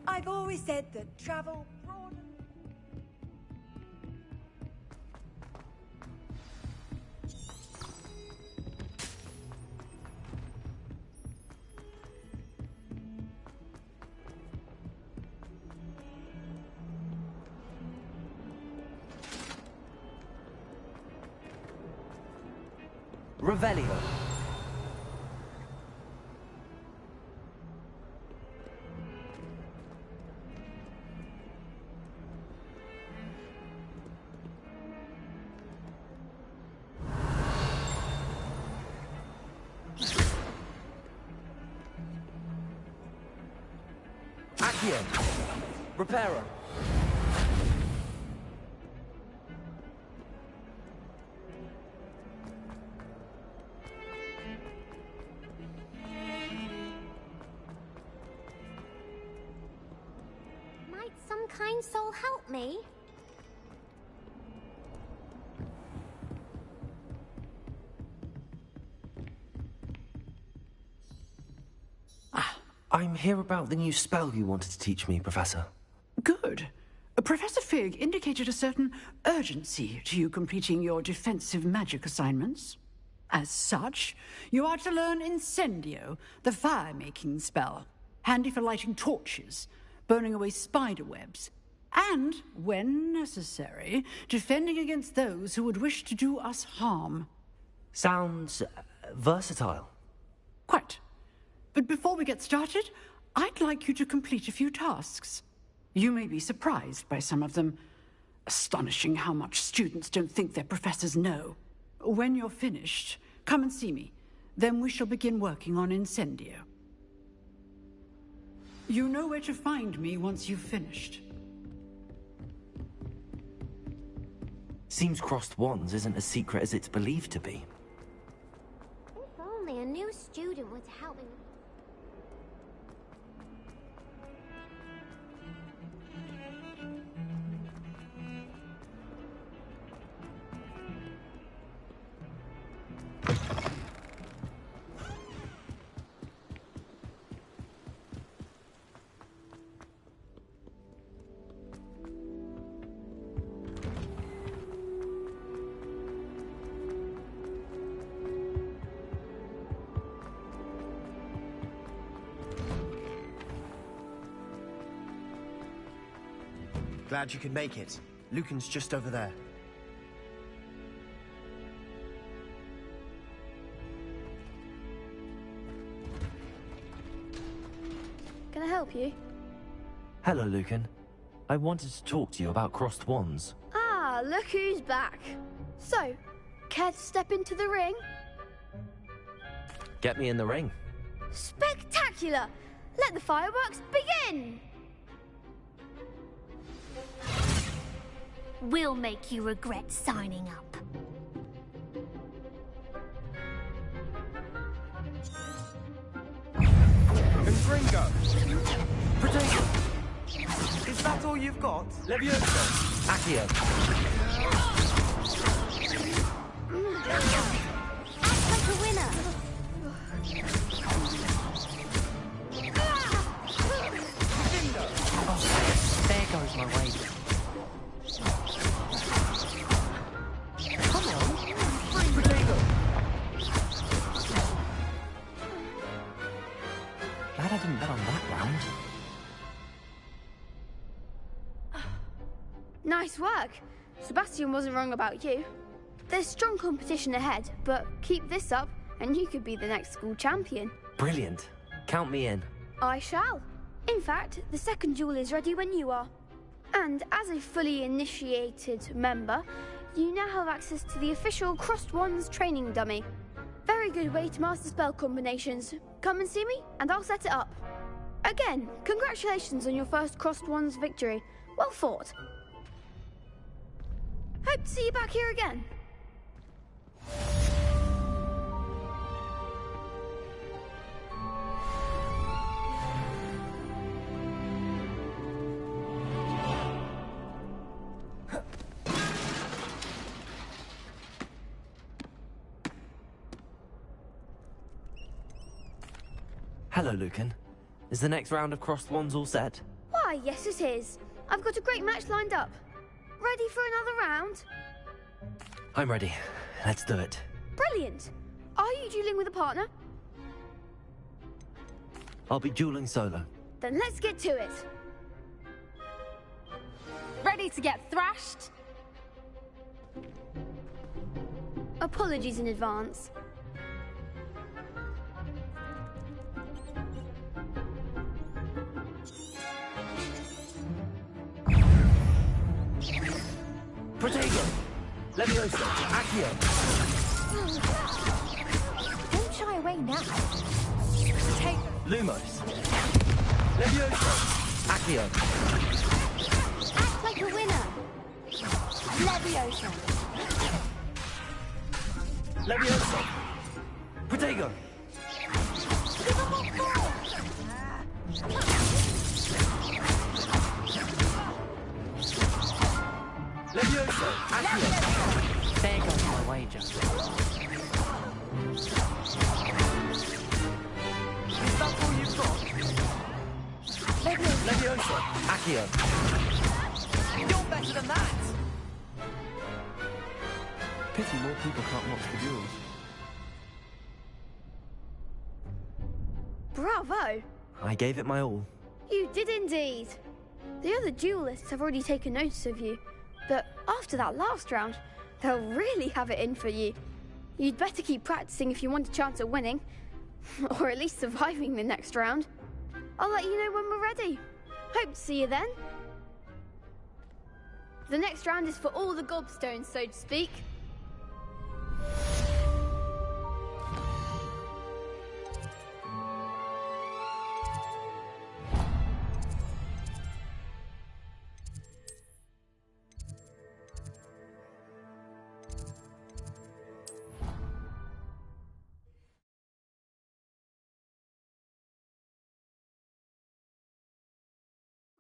I've always said that travel broadens... Revelio. Accio. Reparo. Might some kind soul help me? I'm here about the new spell you wanted to teach me, Professor. Good. Professor Fig indicated a certain urgency to you completing your defensive magic assignments. As such, you are to learn Incendio, the fire-making spell, handy for lighting torches, burning away spider webs, and, when necessary, defending against those who would wish to do us harm. Sounds versatile. Quite. But before we get started, I'd like you to complete a few tasks. You may be surprised by some of them. Astonishing how much students don't think their professors know. When you're finished, come and see me. Then we shall begin working on Incendio. You know where to find me once you've finished. Seems crossed wands isn't as secret as it's believed to be. If only a new student were to help me. Glad you could make it. Lucan's just over there. Can I help you? Hello, Lucan. I wanted to talk to you about crossed wands. Ah, look who's back. So, care to step into the ring? Get me in the ring. Spectacular! Let the fireworks begin! We'll make you regret signing up. Confringo! Potato! Is that all you've got? Levioso! Accio. Act like a winner. Oh, there goes my weight. Come on, free potato. Glad I didn't bet on that round. Nice work. Sebastian wasn't wrong about you. There's strong competition ahead, but keep this up and you could be the next school champion. Brilliant. Count me in. I shall. In fact, the second duel is ready when you are. And as a fully initiated member, you now have access to the official Crossed Wands training dummy. Very good way to master spell combinations. Come and see me, and I'll set it up. Again, congratulations on your first Crossed Wands victory. Well fought. Hope to see you back here again. Hello, Lucan. Is the next round of crossed wands all set? Why, yes it is. I've got a great match lined up. Ready for another round? I'm ready. Let's do it. Brilliant. Are you dueling with a partner? I'll be dueling solo. Then let's get to it. Ready to get thrashed? Apologies in advance. Protego! Leviosa! Accio! Don't shy away now. Lumos! Leviosa! Accio! Act like a winner. Leviosa. Leviosa! Protego! Leviosa! Accio! There goes my wager. Is that all you've got? Leviosa! Accio! You're better than that! Pity more people can't watch the duels. Bravo! I gave it my all. You did indeed. The other duelists have already taken notice of you, but after that last round, they'll really have it in for you. You'd better keep practicing if you want a chance at winning, or at least surviving the next round. I'll let you know when we're ready. Hope to see you then. The next round is for all the gobstones, so to speak.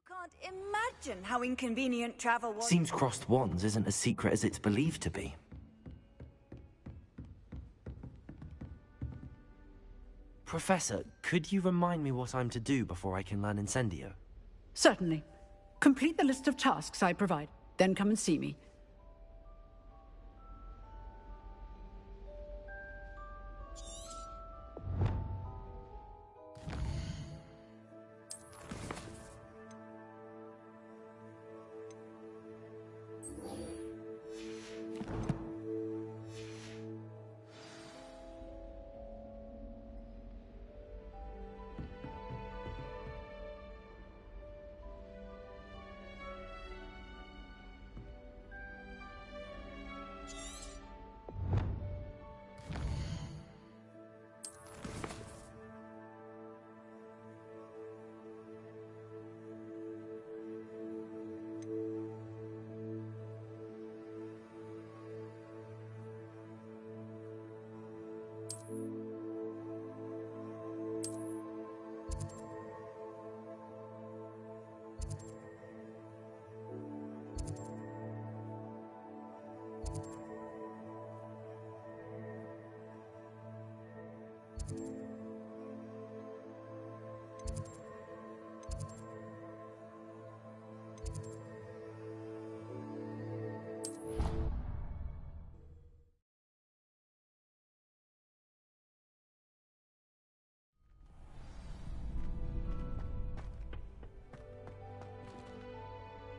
Can't imagine how inconvenient travel was. Seems crossed wands isn't as secret as it's believed to be. Professor, could you remind me what I'm to do before I can learn Incendio? Certainly. Complete the list of tasks I provide, then come and see me.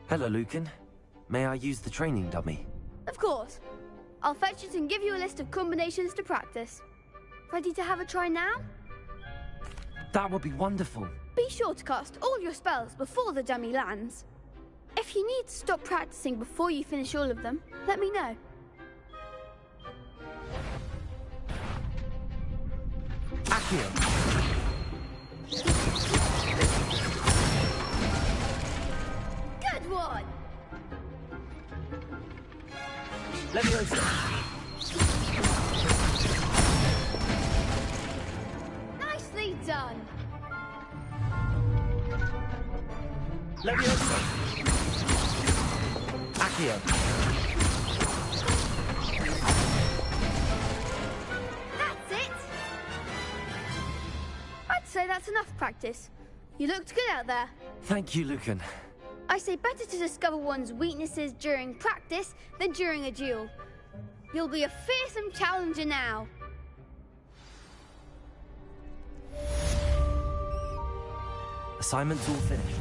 Hello, Lucan. May I use the training dummy? Of course. I'll fetch it and give you a list of combinations to practice. Ready to have a try now? That would be wonderful. Be sure to cast all your spells before the dummy lands. If you need to stop practicing before you finish all of them, let me know. Accio! Good one! Leviosa! Nicely done! Leviosa! Accio! That's it! I'd say that's enough practice. You looked good out there. Thank you, Lucan. I say better to discover one's weaknesses during practice than during a duel. You'll be a fearsome challenger now. Assignment's all finished.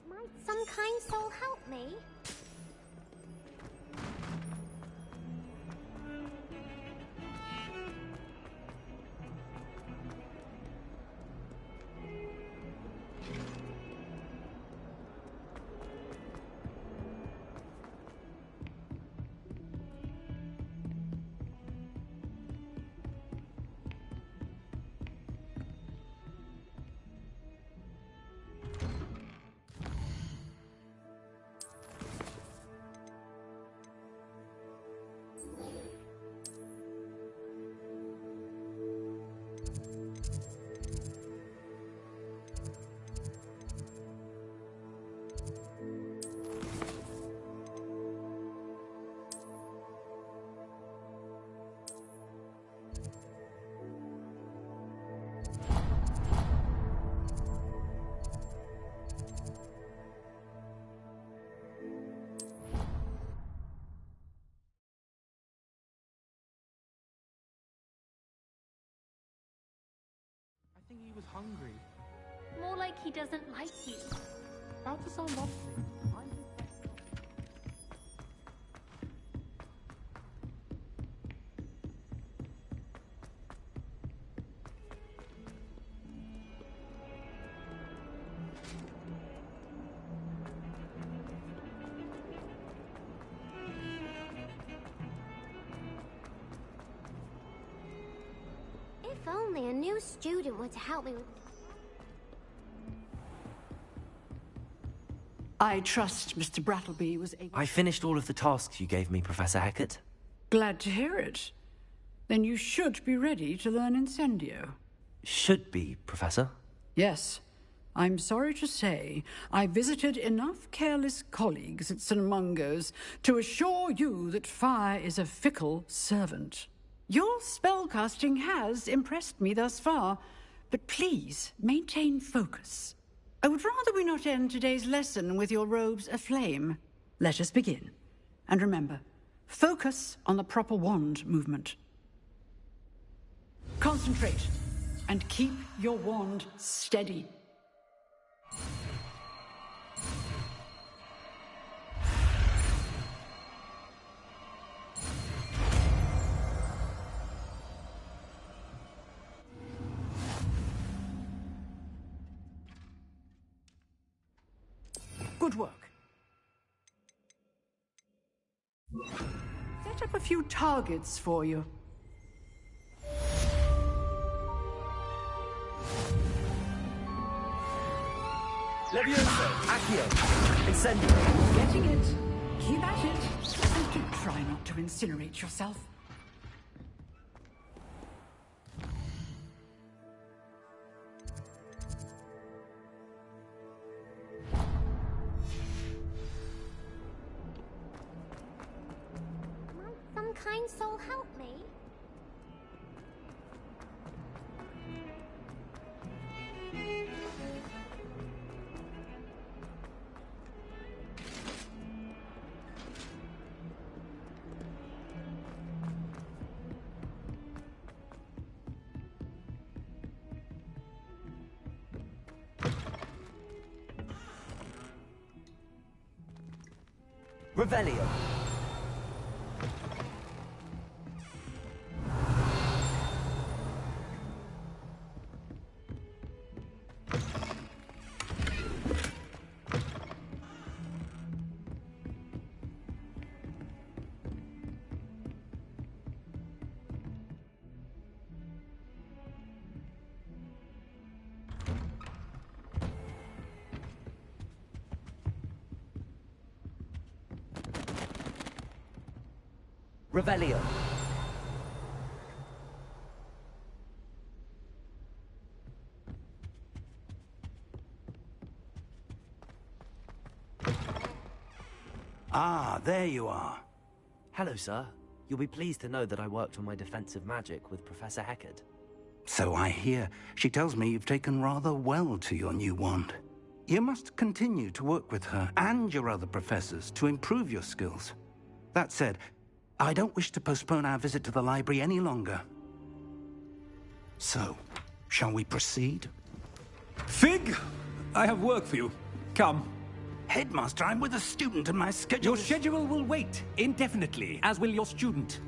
Might some kind soul help me? I think he was hungry. More like he doesn't like you. About to sound lovely. If only a new student were to help me with... I trust Mr. Brattleby was able... I finished all of the tasks you gave me, Professor Hecat. Glad to hear it. Then you should be ready to learn Incendio. Should be, Professor. Yes. I'm sorry to say, I visited enough careless colleagues at St. Mungo's to assure you that fire is a fickle servant. Your spellcasting has impressed me thus far, but please maintain focus. I would rather we not end today's lesson with your robes aflame. Let us begin. And remember, focus on the proper wand movement. Concentrate, and keep your wand steady. Good work. Set up a few targets for you. Levioso, Accio, Incendio. Getting it. Keep at it. And do try not to incinerate yourself. kind soul help me? Revelio. Revelio. Ah, there you are. Hello, sir. You'll be pleased to know that I worked on my defensive magic with Professor Heckard. So I hear. She tells me you've taken rather well to your new wand. You must continue to work with her and your other professors to improve your skills. That said, I don't wish to postpone our visit to the library any longer. So, shall we proceed? Fig! I have work for you. Come. Headmaster, I'm with a student and my schedule Your schedule will wait indefinitely, as will your student.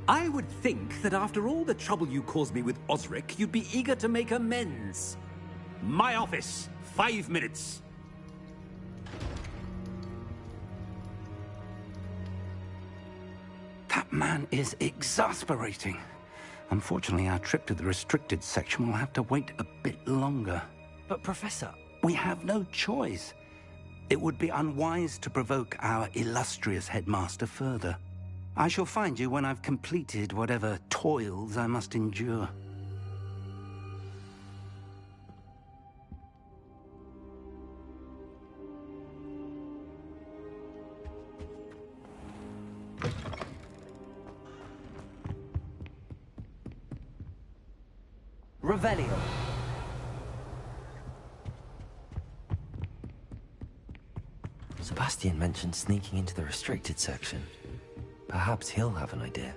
I would think that after all the trouble you caused me with Osric, you'd be eager to make amends. My office, 5 minutes. That man is exasperating. Unfortunately, our trip to the restricted section will have to wait a bit longer. But, Professor... We have no choice. It would be unwise to provoke our illustrious headmaster further. I shall find you when I've completed whatever toils I must endure. Revelio. Sebastian mentioned sneaking into the restricted section. Perhaps he'll have an idea.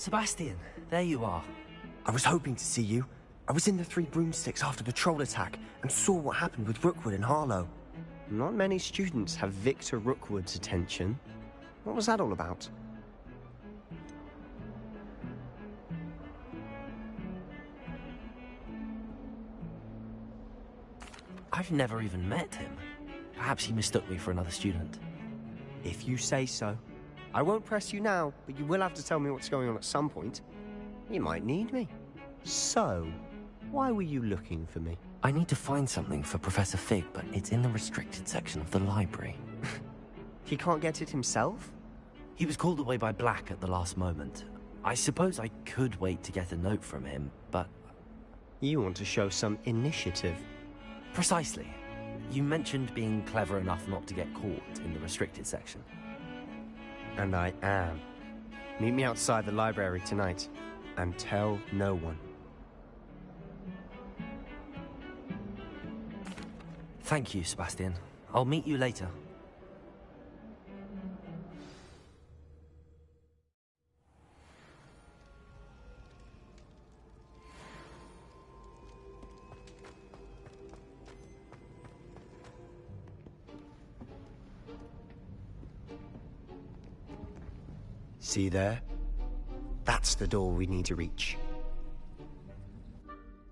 Sebastian, there you are. I was hoping to see you. I was in the Three Broomsticks after the troll attack and saw what happened with Rookwood and Harlow. Not many students have Victor Rookwood's attention. What was that all about? I've never even met him. Perhaps he mistook me for another student. If you say so. I won't press you now, but you will have to tell me what's going on at some point. You might need me. So, why were you looking for me? I need to find something for Professor Fig, but it's in the restricted section of the library. He can't get it himself? He was called away by Black at the last moment. I suppose I could wait to get a note from him, but... You want to show some initiative. Precisely. You mentioned being clever enough not to get caught in the restricted section. And I am. Meet me outside the library tonight, and tell no one. Thank you, Sebastian. I'll meet you later. See there? That's the door we need to reach.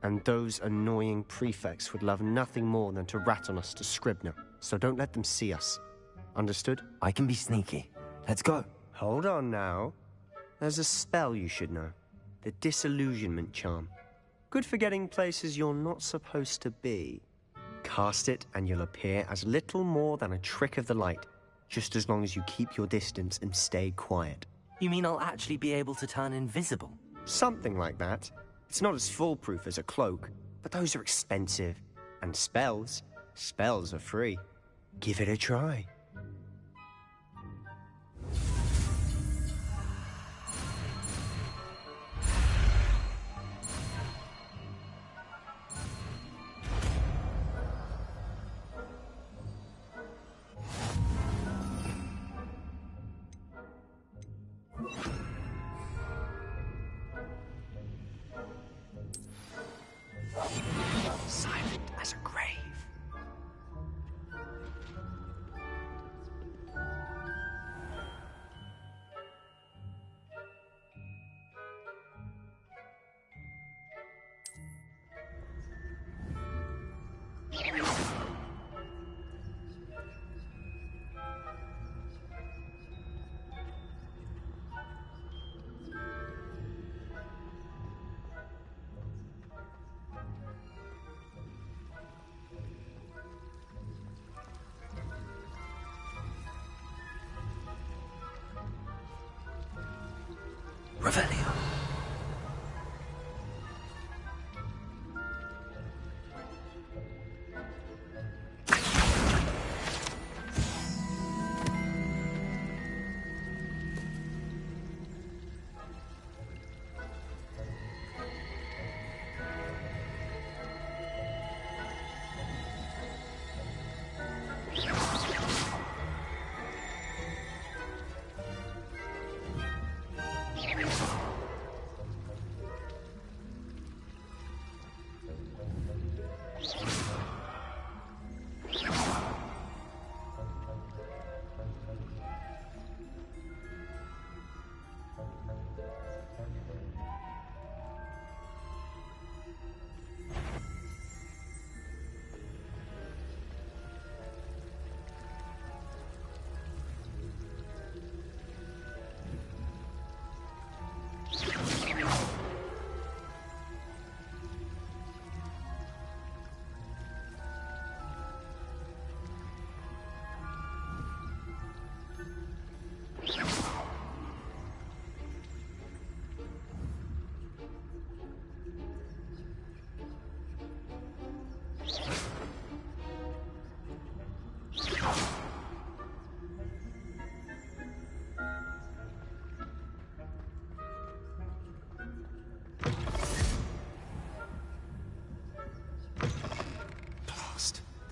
And those annoying prefects would love nothing more than to rat on us to Scribner, so don't let them see us. Understood? I can be sneaky. Let's go. Hold on now. There's a spell you should know. The Disillusionment Charm. Good for getting places you're not supposed to be. Cast it and you'll appear as little more than a trick of the light, just as long as you keep your distance and stay quiet. You mean I'll actually be able to turn invisible? Something like that. It's not as foolproof as a cloak, but those are expensive. And spells are free. Give it a try. Silent as a grave. Revelio.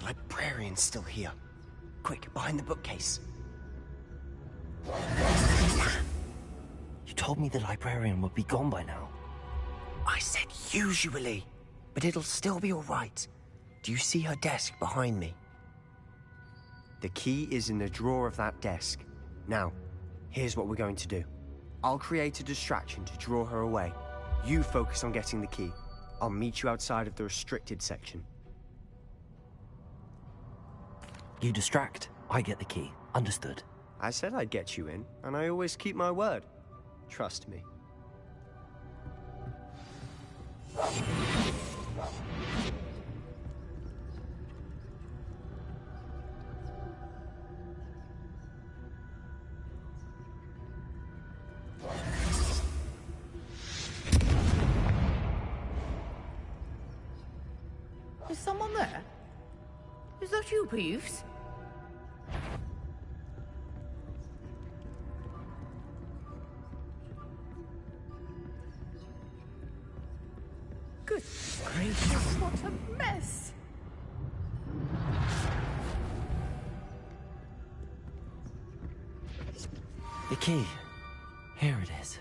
Librarian's still here. Quick, behind the bookcase. You told me the librarian would be gone by now. I said usually, but it'll still be all right. Do you see her desk behind me? The key is in the drawer of that desk. Now, here's what we're going to do. I'll create a distraction to draw her away. You focus on getting the key. I'll meet you outside of the restricted section. You distract, I get the key. Understood. I said I'd get you in, and I always keep my word. Trust me. Is someone there? Is that you, Peeves? Good gracious, what a mess! The key. Here it is.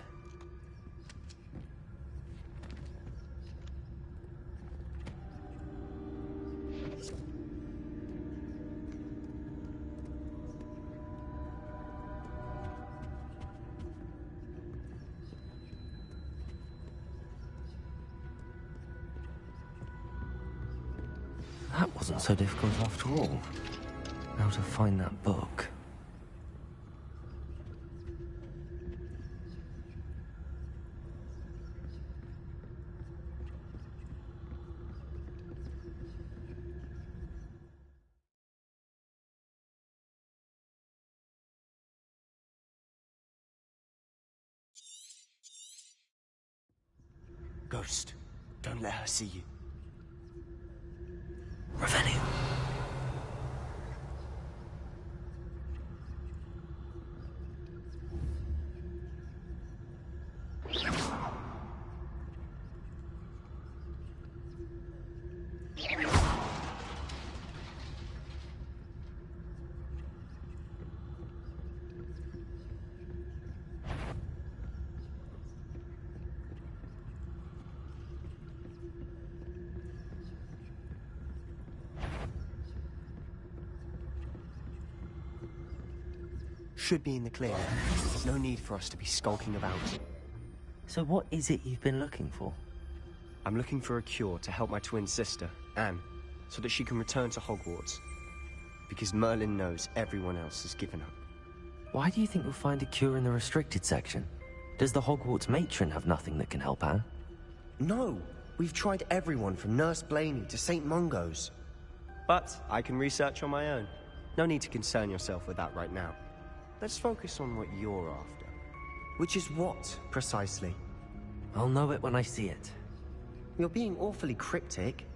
That wasn't so difficult after all. How to find that book. Ghost, don't let her see you. Revelio. Should be in the clear. There's no need for us to be skulking about. So what is it you've been looking for? I'm looking for a cure to help my twin sister, Anne, so that she can return to Hogwarts. Because Merlin knows everyone else has given up. Why do you think we'll find a cure in the restricted section? Does the Hogwarts matron have nothing that can help Anne? No! We've tried everyone from Nurse Blaney to St. Mungo's. But I can research on my own. No need to concern yourself with that right now. Let's focus on what you're after. Which is what, precisely? I'll know it when I see it. You're being awfully cryptic.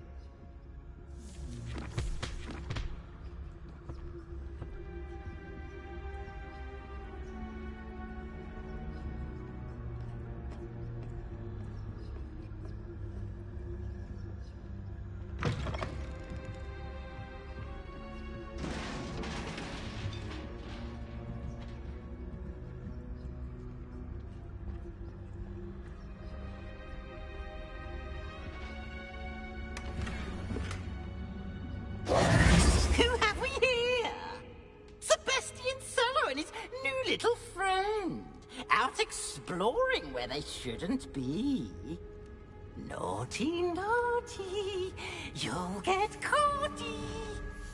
Who have we here? Sebastian Cello and his new little friend. Out exploring where they shouldn't be. Naughty, naughty. You'll get caughty.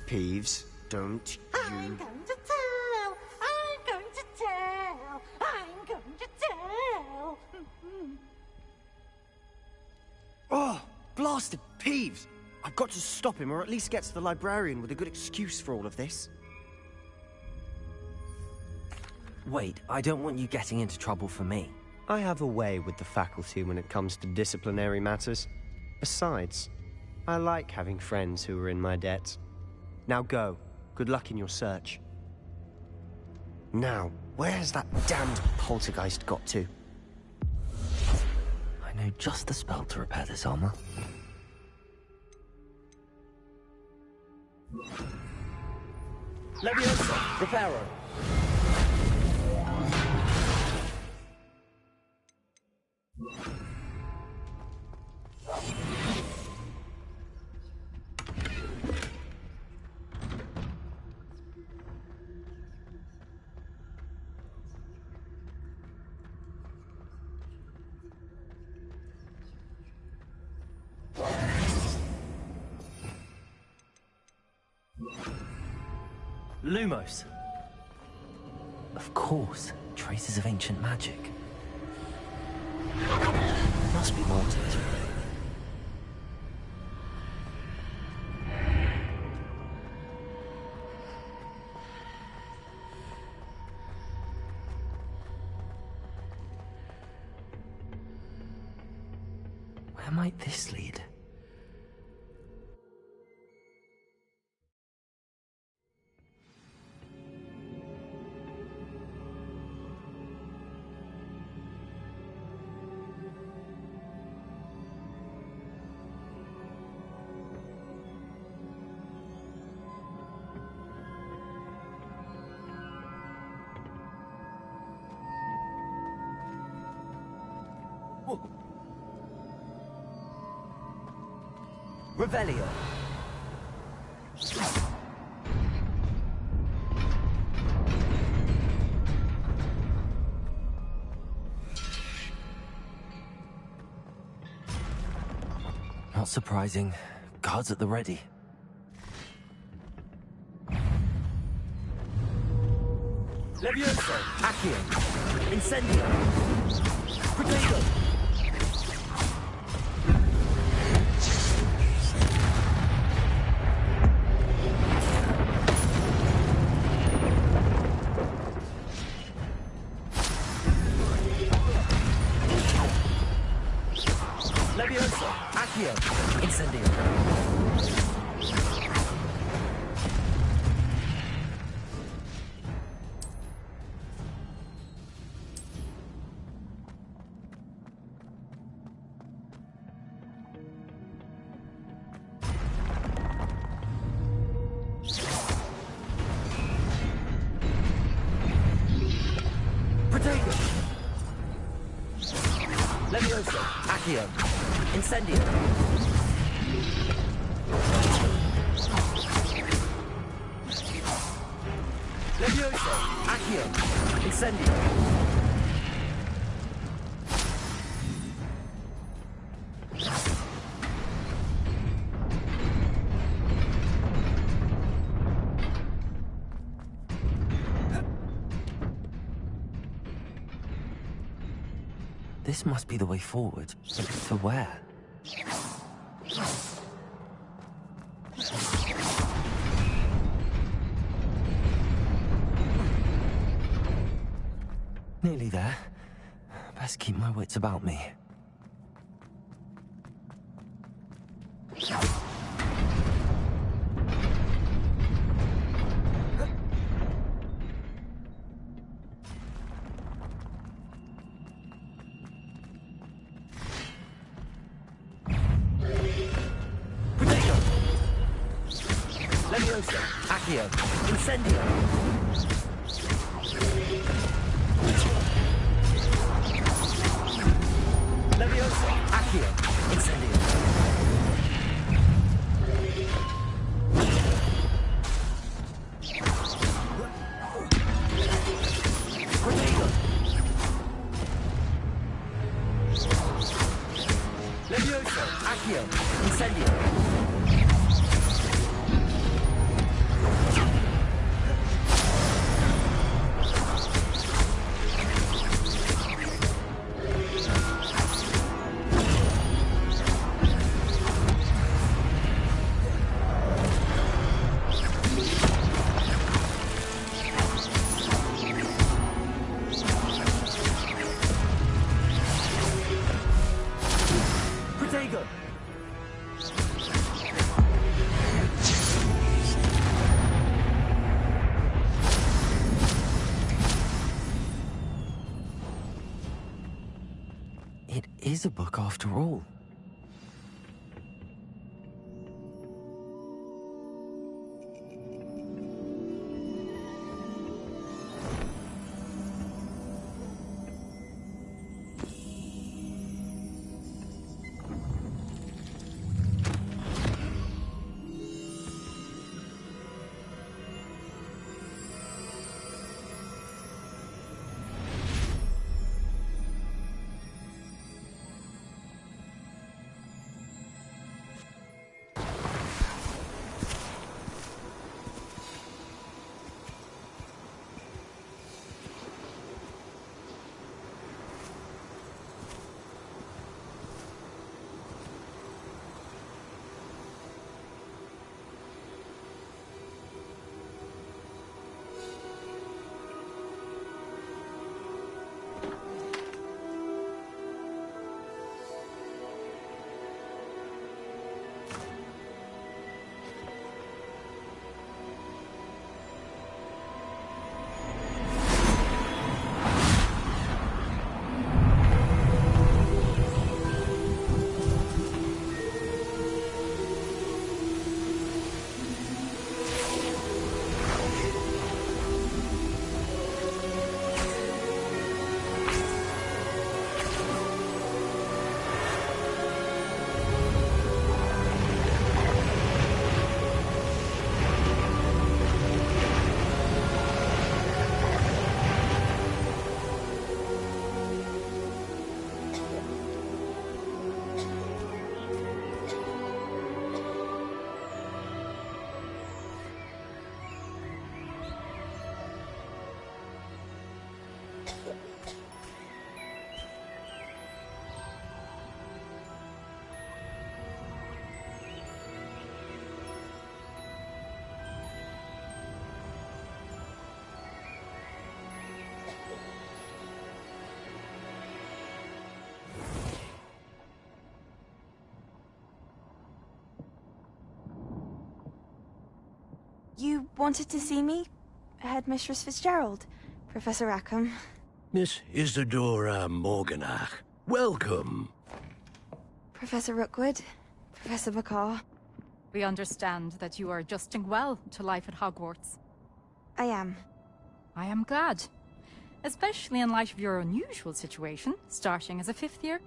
Peeves, don't I'm going to tell. I'm going to tell. I'm going to tell. Oh, blasted Peeves! I've got to stop him, or at least get to the librarian with a good excuse for all of this. Wait, I don't want you getting into trouble for me. I have a way with the faculty when it comes to disciplinary matters. Besides, I like having friends who are in my debt. Now go. Good luck in your search. Now, where's that damned poltergeist got to? I know just the spell to repair this armor. Leviosa, Reparo. Lumos. Of course, traces of ancient magic. Must be more to this. Where might this lead? Revelio. Not surprising. Guards at the ready. Levioso. Accio. Incendio. Protego. Levioso. Accio. Incendio. Protego. Levioso. Accio. Incendio. Levioso. Accio. Incendio. This must be the way forward. But to where? Nearly there. Best keep my wits about me. Levioso. Accio. Incendio. Levioso. Accio. Incendio. Protego. Levioso. Accio. Incendio. Protego. It is a book after all. You wanted to see me? Headmistress Fitzgerald, Professor Rackham. Miss Isadora Morganach, welcome. Professor Rookwood, Professor Bakar. We understand that you are adjusting well to life at Hogwarts. I am. I am glad. Especially in light of your unusual situation, starting as a 5th year.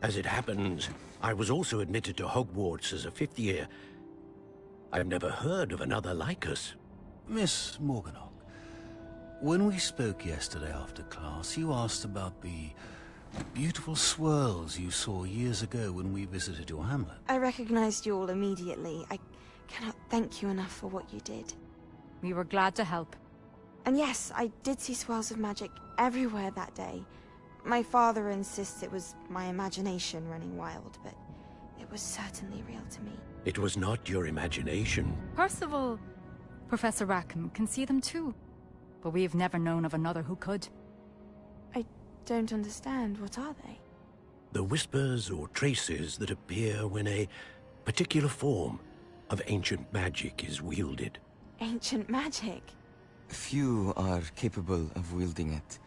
As it happens, I was also admitted to Hogwarts as a 5th year. I've never heard of another like us. Miss Morganach, when we spoke yesterday after class, you asked about the beautiful swirls you saw years ago when we visited your hamlet. I recognized you all immediately. I cannot thank you enough for what you did. We were glad to help. And yes, I did see swirls of magic everywhere that day. My father insists it was my imagination running wild, but it was certainly real to me. It was not your imagination. Percival, Professor Rackham can see them too. But we've never known of another who could. I don't understand. What are they? The whispers or traces that appear when a particular form of ancient magic is wielded. Ancient magic? Few are capable of wielding it.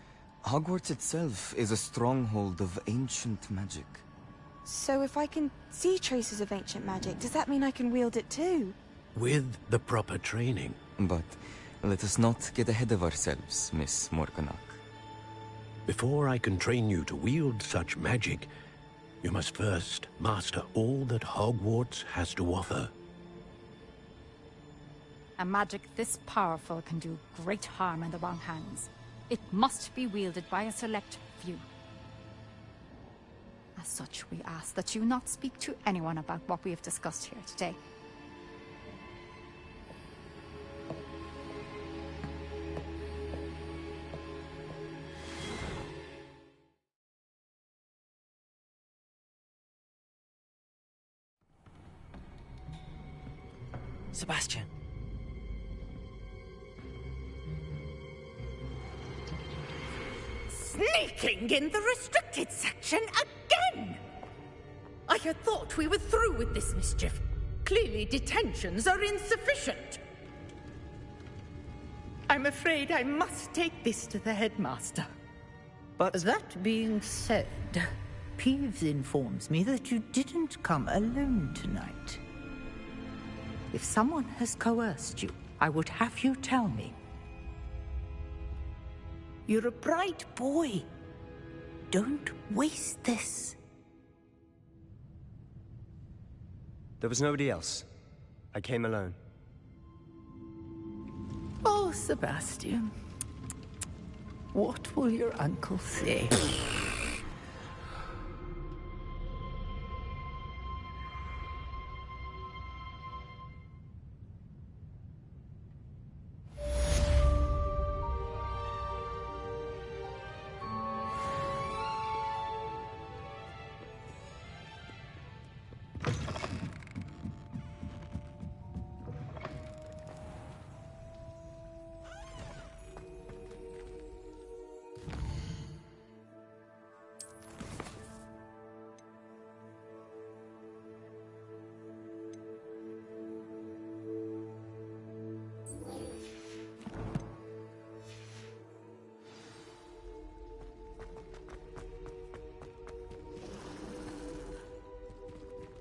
Hogwarts itself is a stronghold of ancient magic. So if I can see traces of ancient magic, does that mean I can wield it too? With the proper training. But let us not get ahead of ourselves, Miss Morganach. Before I can train you to wield such magic, you must first master all that Hogwarts has to offer. A magic this powerful can do great harm in the wrong hands. It must be wielded by a select few. As such, we ask that you not speak to anyone about what we have discussed here today. Sebastian. Sneaking in the restricted section again! I had thought we were through with this mischief. Clearly detentions are insufficient. I'm afraid I must take this to the headmaster. But that being said, Peeves informs me that you didn't come alone tonight. If someone has coerced you, I would have you tell me. You're a bright boy. Don't waste this. There was nobody else. I came alone. Oh, Sebastian. What will your uncle say?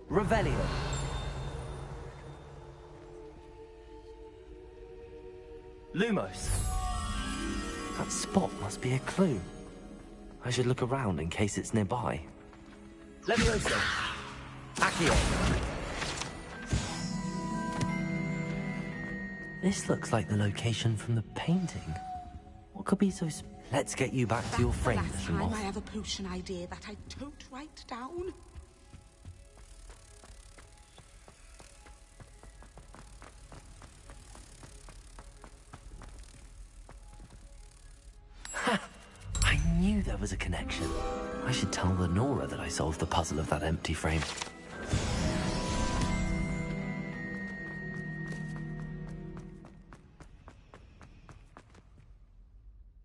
Revelio. Lumos. That spot must be a clue. I should look around in case it's nearby. Levioso. Accio. This looks like the location from the painting. What could be so Let's get you back to your frame, Last little time moth. I have a potion idea that I don't write down. I knew there was a connection. I should tell Lenora that I solved the puzzle of that empty frame.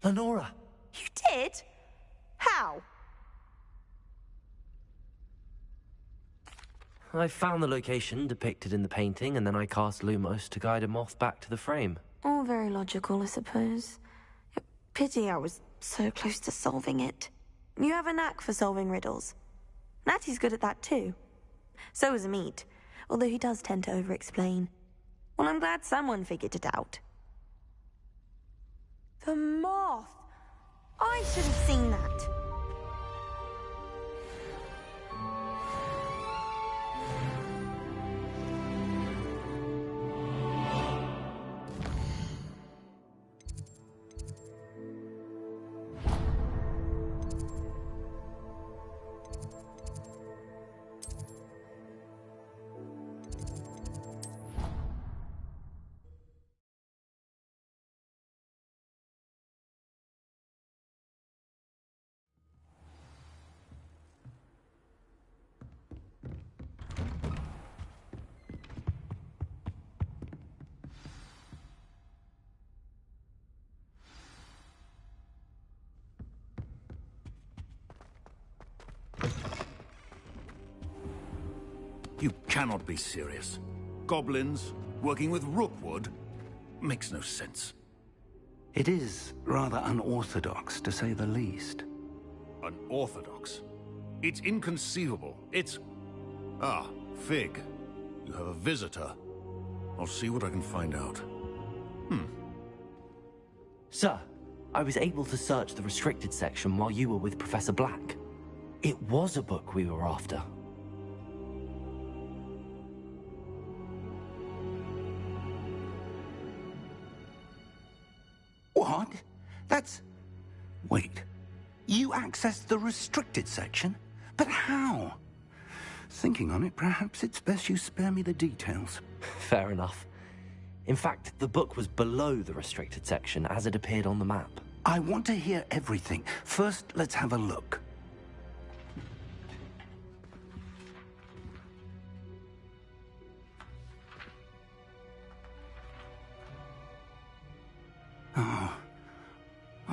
Lenora! You did? How? I found the location depicted in the painting, and then I cast Lumos to guide him off back to the frame. All very logical, I suppose. Pity I was so close to solving it. You have a knack for solving riddles. Natty's good at that too. So is Amit, although he does tend to over-explain. Well, I'm glad someone figured it out. The moth! I should have seen that. You cannot be serious. Goblins working with Rookwood makes no sense. It is rather unorthodox, to say the least. Unorthodox? It's inconceivable. It's... Ah, Fig. You have a visitor. I'll see what I can find out. Sir, I was able to search the restricted section while you were with Professor Black. It was a book we were after. What? That's... Wait. You accessed the restricted section? But how? Thinking on it, perhaps it's best you spare me the details. Fair enough. In fact, the book was below the restricted section as it appeared on the map. I want to hear everything. First, let's have a look.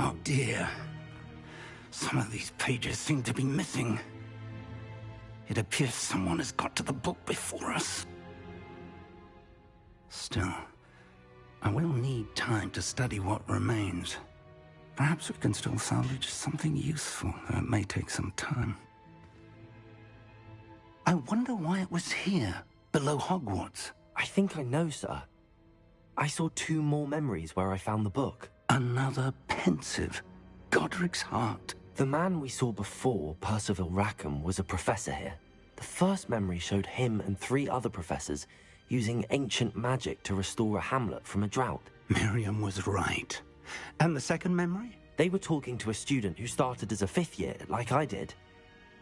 Oh dear. Some of these pages seem to be missing. It appears someone has got to the book before us. Still, I will need time to study what remains. Perhaps we can still salvage something useful, though it may take some time. I wonder why it was here, below Hogwarts. I think I know, sir. I saw 2 more memories where I found the book. Another pensive. Godric's heart. The man we saw before, Percival Rackham, was a professor here. The first memory showed him and 3 other professors using ancient magic to restore a hamlet from a drought. Miriam was right. And the second memory? They were talking to a student who started as a 5th year, like I did.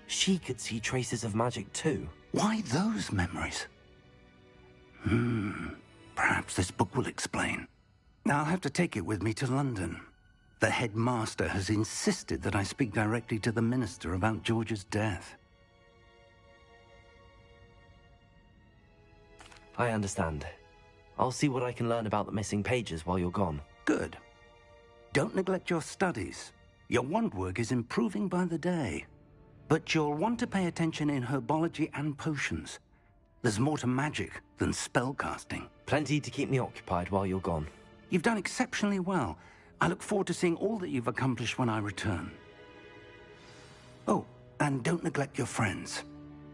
She could see traces of magic too. Why those memories? Perhaps this book will explain. I'll have to take it with me to London. The headmaster has insisted that I speak directly to the minister about George's death. I understand. I'll see what I can learn about the missing pages while you're gone. Good. Don't neglect your studies. Your wand work is improving by the day. But you'll want to pay attention in herbology and potions. There's more to magic than spellcasting. Plenty to keep me occupied while you're gone. You've done exceptionally well. I look forward to seeing all that you've accomplished when I return. Oh, and don't neglect your friends.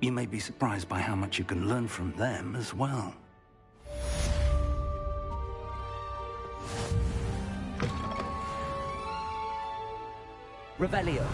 You may be surprised by how much you can learn from them as well. Revelio.